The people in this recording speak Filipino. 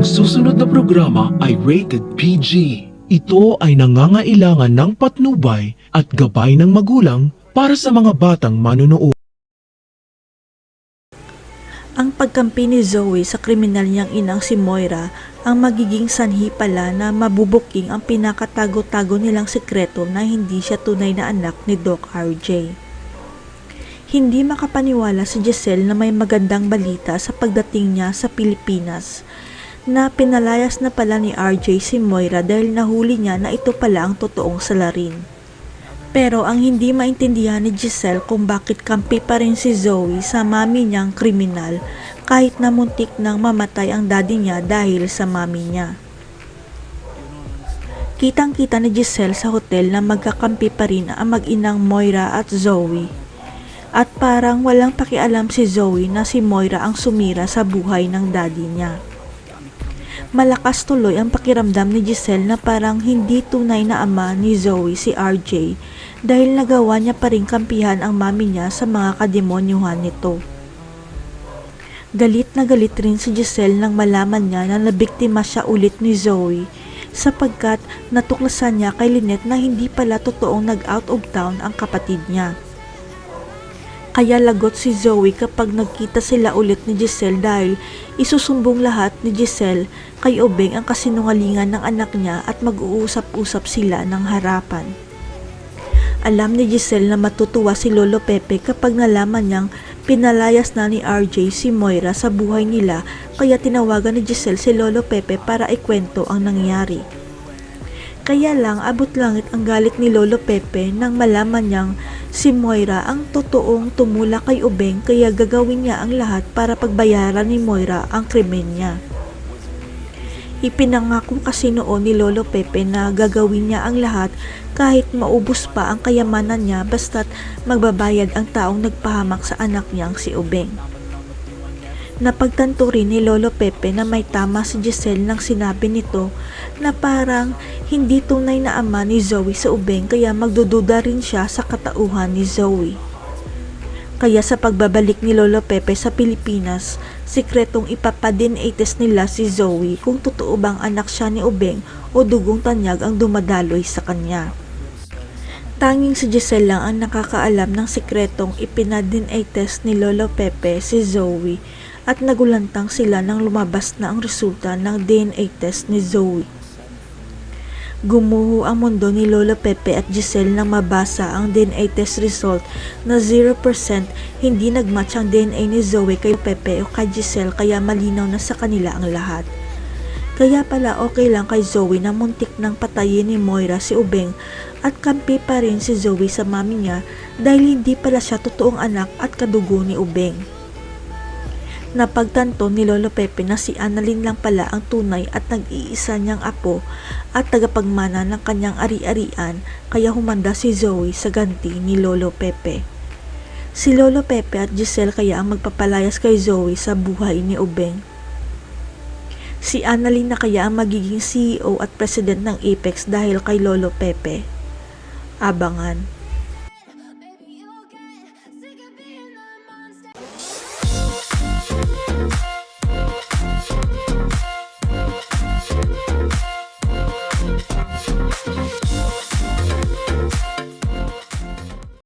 susunod na programa ay rated PG. Ito ay nangangailangan ng patnubay at gabay ng magulang para sa mga batang manonood. Ang pagkampi ni Zoe sa kriminal niyang inang si Moira ang magiging sanhi pala na mabubuking ang pinakatago-tago nilang sekreto na hindi siya tunay na anak ni Doc RJ. Hindi makapaniwala si Giselle na may magandang balita sa pagdating niya sa Pilipinas, na pinalayas na pala ni RJ si Moira dahil nahuli niya na ito pala ang totoong salarin. Pero ang hindi maintindihan ni Giselle kung bakit kampi pa rin si Zoe sa mami niyang kriminal kahit na muntik nang mamatay ang daddy niya dahil sa mami niya. Kitang-kita ni Giselle sa hotel na magkakampi pa rin ang mag-inang Moira at Zoe. At parang walang pakialam si Zoe na si Moira ang sumira sa buhay ng daddy niya. Malakas tuloy ang pakiramdam ni Giselle na parang hindi tunay na ama ni Zoe si RJ dahil nagawa niya pa rin kampihan ang mami niya sa mga kademonyuhan nito. Galit na galit rin si Giselle nang malaman niya na nabiktima siya ulit ni Zoe sapagkat natuklasan niya kay Lynette na hindi pala totoong nag-out of town ang kapatid niya. Kaya lagot si Zoe kapag nagkita sila ulit ni Giselle dahil isusumbong lahat ni Giselle kay Obeng ang kasinungalingan ng anak niya at mag-uusap-usap sila ng harapan. Alam ni Giselle na matutuwa si Lolo Pepe kapag nalaman niyang pinalayas na ni RJ si Moira sa buhay nila, kaya tinawagan ni Giselle si Lolo Pepe para ikwento ang nangyari. Kaya lang abot langit ang galit ni Lolo Pepe nang malaman niyang si Moira ang totoong tumulak kay Obeng, kaya gagawin niya ang lahat para pagbayaran ni Moira ang krimen niya. Ipinangako kasi noon ni Lolo Pepe na gagawin niya ang lahat kahit maubos pa ang kayamanan niya basta't magbabayad ang taong nagpahamak sa anak niyang si Obeng. Napagtanto rin ni Lolo Pepe na may tama si Giselle nang sinabi nito na parang hindi tunay na ama ni Zoe sa Obeng, kaya magdududa rin siya sa katauhan ni Zoe. Kaya sa pagbabalik ni Lolo Pepe sa Pilipinas, sikretong ipapa-DNA test nila si Zoe kung totoo bang anak siya ni Obeng o dugong tanyag ang dumadaloy sa kanya. Tanging si Giselle lang ang nakakaalam ng sikretong ipina-DNA test ni Lolo Pepe si Zoe, at nagulantang sila nang lumabas na ang resulta ng DNA test ni Zoe. Gumuho ang mundo ni Lolo Pepe at Giselle nang mabasa ang DNA test result na 0% hindi nagmatch ang DNA ni Zoe kay Pepe o kay Giselle, kaya malinaw na sa kanila ang lahat. Kaya pala okay lang kay Zoe na muntik nang patayin ni Moira si Obeng at kampi pa rin si Zoe sa mami niya dahil hindi pala siya totoong anak at kadugo ni Obeng. Napagtanto ni Lolo Pepe na si Annalyn lang pala ang tunay at nag-iisa niyang apo at tagapagmana ng kanyang ari-arian, kaya humanda si Zoe sa ganti ni Lolo Pepe. Si Lolo Pepe at Giselle kaya ang magpapalayas kay Zoe sa buhay ni Obeng. Si Annalyn na kaya ang magiging CEO at president ng Apex dahil kay Lolo Pepe. Abangan.